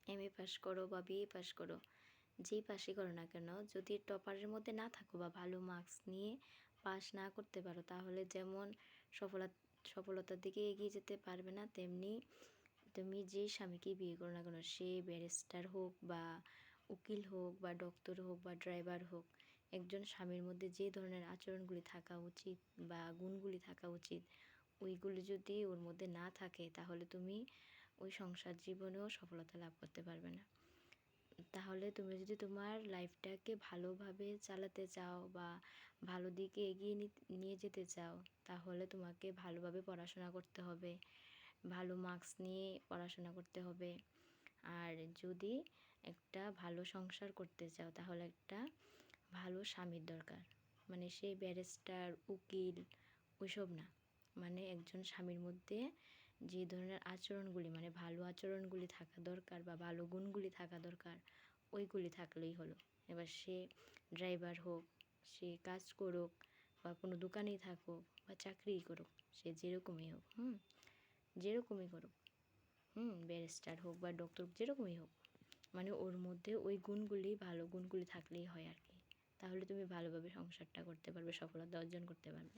MA pass করো বা BA pass করো, যেই পাসই করো না কেন, যদি টপারের মধ্যে না থাকো বা ভালো মার্কস নিয়ে পাস না করতে পারো, তাহলে যেমন সফলতার দিকে এগিয়ে যেতে পারবে না, তেমনি তুমি যে স্বামীকে বিয়ে করো না কেন, সে ব্যারিস্টার হোক বা উকিল হোক বা ডক্টর হোক বা ড্রাইভার হোক, একজন স্বামীর মধ্যে যে ধরনের আচরণগুলি থাকা উচিত বা গুণগুলি থাকা উচিত, ওইগুলি যদি ওর মধ্যে না থাকে, তাহলে তুমি ওই সংসার জীবনেও সফলতা লাভ করতে পারবে না। তাহলে তুমি যদি তোমার লাইফটাকে ভালোভাবে চালাতে চাও বা ভালো দিকে এগিয়ে নিয়ে যেতে চাও, তাহলে তোমাকে ভালোভাবে পড়াশোনা করতে হবে, ভালো মার্কস নিয়ে পড়াশোনা করতে হবে। আর যদি একটা ভালো সংসার করতে চাও, তাহলে একটা ভালো স্বামীর দরকার। মানে সে ব্যারিস্টার, উকিল ওইসব না, মানে একজন স্বামীর মধ্যে যে ধরনের আচরণগুলি, মানে ভালো আচরণগুলি থাকা দরকার বা ভালো গুণগুলি থাকা দরকার, ওইগুলি থাকলেই হলো। এবার সে ড্রাইভার হোক, সে কাজ করুক বা কোনো দোকানেই থাকুক বা চাকরিই করুক, সে যেরকমই হোক, যেরকমই করুক, ব্যারিস্টার হোক বা ডক্টর, যেরকমই হোক, মানে ওর মধ্যে ওই গুণগুলি, ভালো গুণগুলি থাকলেই হয় আর কি। তাহলে তুমি ভালোভাবে সংসারটা করতে পারবে, সফলতা অর্জন করতে পারবে।